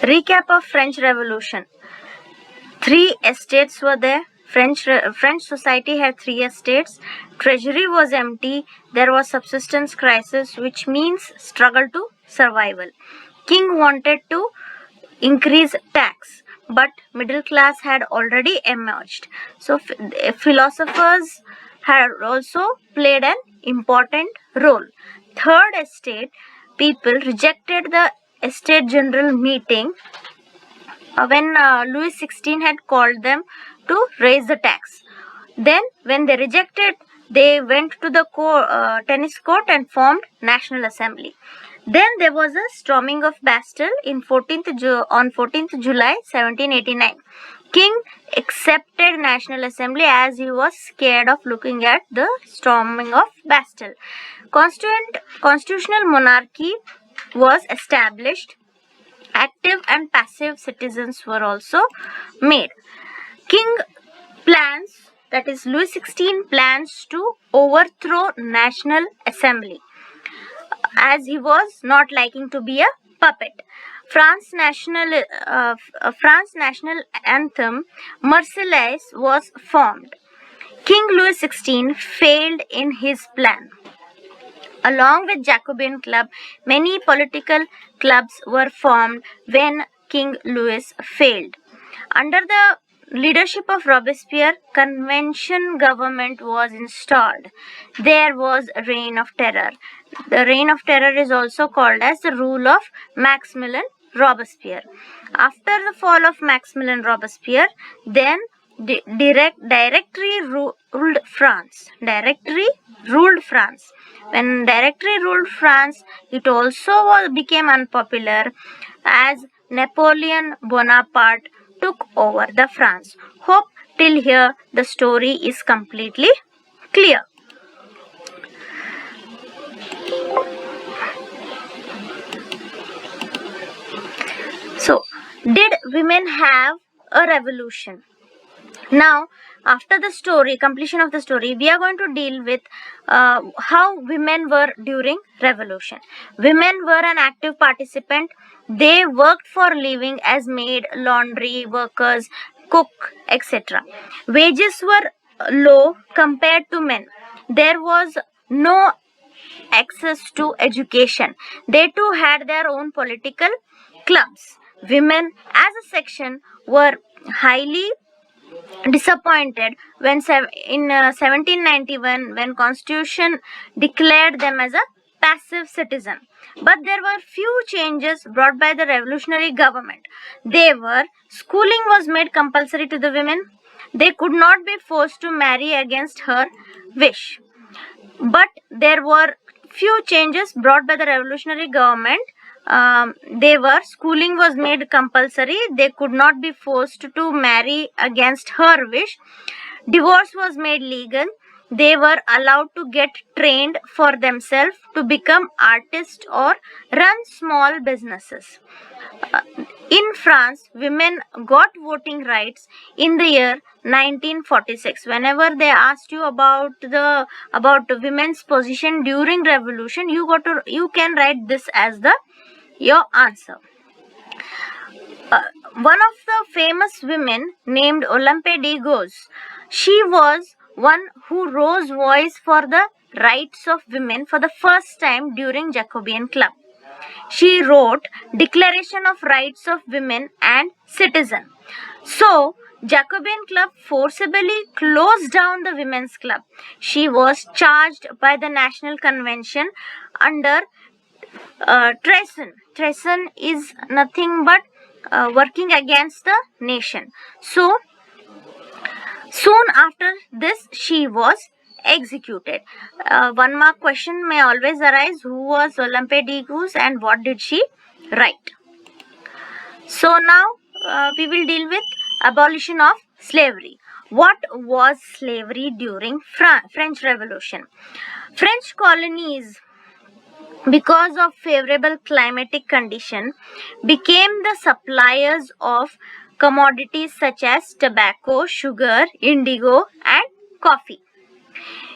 Recap of French Revolution. 3 estates were there. French society had 3 estates. Treasury was empty. There was subsistence crisis, which means struggle to survival. King wanted to increase tax, but middle class had already emerged. So philosophers had also played an important role. Third estate people rejected the estate general meeting when Louis XVI had called them to raise the tax. Then, when they rejected, they went to the tennis court and formed National Assembly. Then there was a storming of Bastille on 14th July 1789. King accepted National Assembly as he was scared of looking at the storming of Bastille. Constitutional monarchy was established. Active and passive citizens were also made. King plans, that is Louis XVI plans to overthrow National Assembly as he was not liking to be a puppet. France national anthem Marseillaise was formed. King Louis XVI failed in his plan. Along with Jacobin Club, many political clubs were formed when King Louis failed. Under the leadership of Robespierre, convention government was installed. There was a reign of terror. The reign of terror is also called as the rule of Maximilien Robespierre. After the fall of Maximilien Robespierre, then Directory ruled France. Directory ruled France. When Directory ruled France, it also became unpopular as Napoleon Bonaparte took over the France. Hope till here the story is completely clear. So, did women have a revolution? Now, after the completion of the story, we are going to deal with how women were during revolution. Women were an active participant. They worked for living as maid, laundry workers, cook, etc. Wages were low compared to men. There was no access to education. They too had their own political clubs. Women as a section were highly disappointed when in 1791 when Constitution declared them as a passive citizen. But there were few changes brought by the revolutionary government. Schooling was made compulsory to the women. They could not be forced to marry against her wish. But there were few changes brought by the revolutionary government. Schooling was made compulsory. They could not be forced to marry against her wish. Divorce was made legal. They were allowed to get trained for themselves to become artists or run small businesses. In France, women got voting rights in the year 1946. Whenever they asked you about women's position during revolution, you can write this as your answer. One of the famous women named Olympe de Gouges, she was one who rose voice for the rights of women for the first time during Jacobin Club. She wrote Declaration of Rights of Women and Citizen. So, Jacobin Club forcibly closed down the women's club. She was charged by the National Convention under treason. Treason is nothing but working against the nation. So, soon after this, she was executed. One mark question may always arise: who was Olympe de Gouges and what did she write? So now we will deal with abolition of slavery. What was slavery during French Revolution? French colonies, because of favorable climatic condition, became the suppliers of commodities such as tobacco, sugar, indigo and coffee.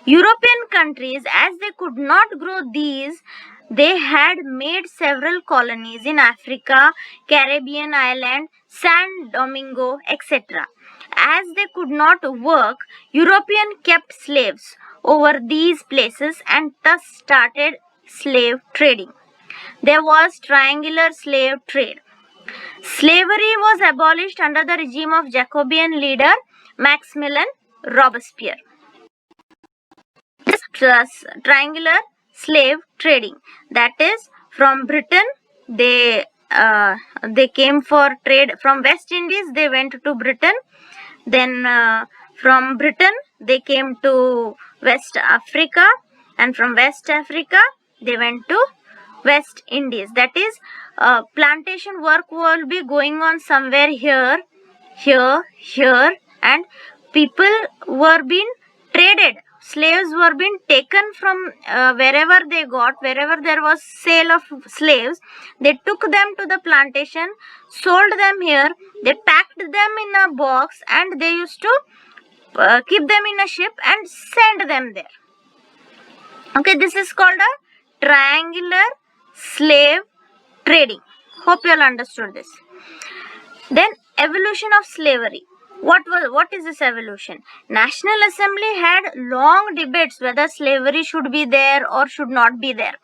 European countries, as they could not grow these, they had made several colonies in Africa, Caribbean island, San Domingo, etc. As they could not work, European kept slaves over these places and thus started slave trading. There was triangular slave trade. Slavery was abolished under the regime of Jacobean leader Maximilien Robespierre. This triangular slave trading, that is, from Britain they came for trade from West Indies, they went to Britain, then from Britain they came to West Africa, and from West Africa they went to West Indies. That is, plantation work will be going on somewhere here, and people were being traded. Slaves were being taken from wherever they got, wherever there was sale of slaves, they took them to the plantation, sold them here, they packed them in a box, and they used to keep them in a ship and send them there. Okay, this is called a triangular slave trading. Hope you all understood this. Then evolution of slavery. What is this evolution? National Assembly had long debates whether slavery should be there or should not be there.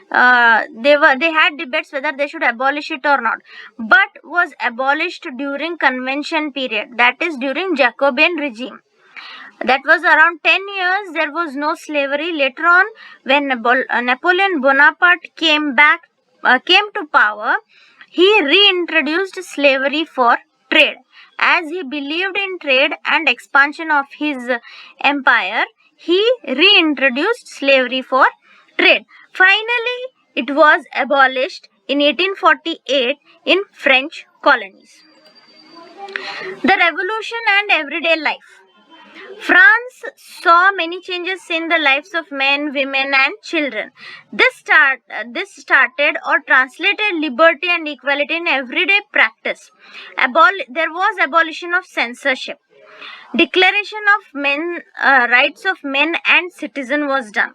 They had debates whether they should abolish it or not, but was abolished during Convention period, that is during Jacobean regime. That was around 10 years. There was no slavery. Later on, when Napoleon Bonaparte came to power, he reintroduced slavery for trade. As he believed in trade and expansion of his empire, he reintroduced slavery for trade. Finally, it was abolished in 1848 in French colonies. The revolution and everyday life. France saw many changes in the lives of men, women, and children. This started or translated liberty and equality in everyday practice. There was abolition of censorship. Declaration of rights of men and citizen was done.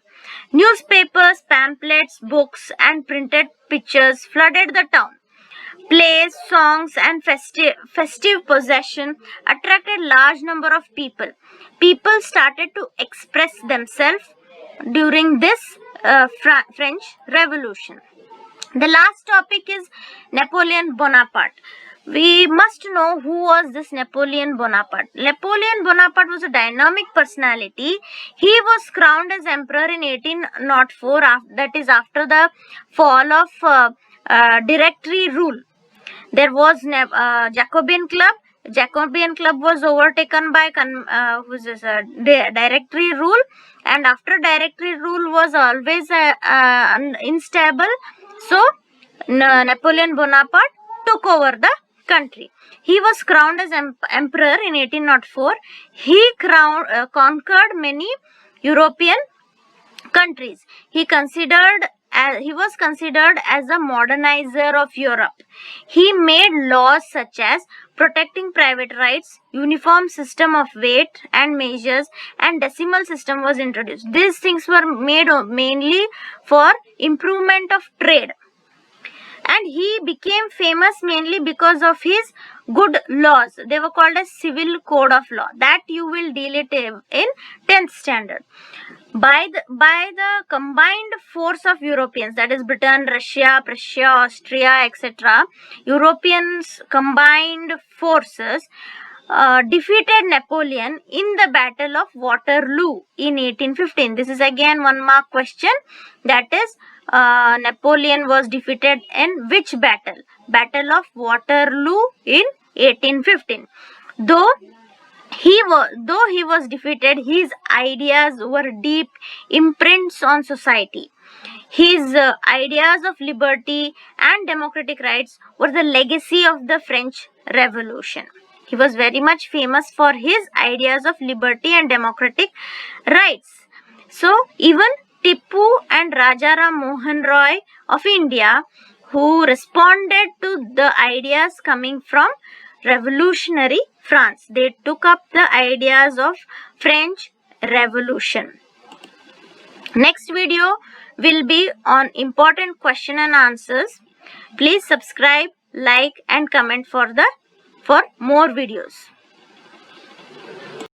Newspapers, pamphlets, books, and printed pictures flooded the town. Plays, songs, and festive procession attracted large number of people. People started to express themselves during this French Revolution. The last topic is Napoleon Bonaparte. We must know who was this Napoleon Bonaparte. Napoleon Bonaparte was a dynamic personality. He was crowned as emperor in 1804, that is after the fall of Directory rule. There was Jacobean Club. Jacobean Club was overtaken by Directory rule, and after Directory rule was always unstable. So Napoleon Bonaparte took over the country. He was crowned as emperor in 1804. He conquered many European countries. He was considered as a modernizer of Europe. He made laws such as protecting private rights, uniform system of weight and measures, and decimal system was introduced. These things were made mainly for improvement of trade. And he became famous mainly because of his good laws. They were called as civil code of law. That you will deal it in 10th standard. By the combined force of Europeans, that is Britain, Russia, Prussia, Austria, etc., Europeans' combined forces defeated Napoleon in the Battle of Waterloo in 1815. This is again 1 mark question. That is, Napoleon was defeated in which battle? Battle of Waterloo in 1815. Though he was defeated, his ideas were deep imprints on society. His ideas of liberty and democratic rights were the legacy of the French Revolution. He was very much famous for his ideas of liberty and democratic rights. So even Tipu and Rajaram Mohan Roy of India, who responded to the ideas coming from revolutionary France, they took up the ideas of French Revolution. Next video will be on important question and answers. Please subscribe, like and comment for more videos.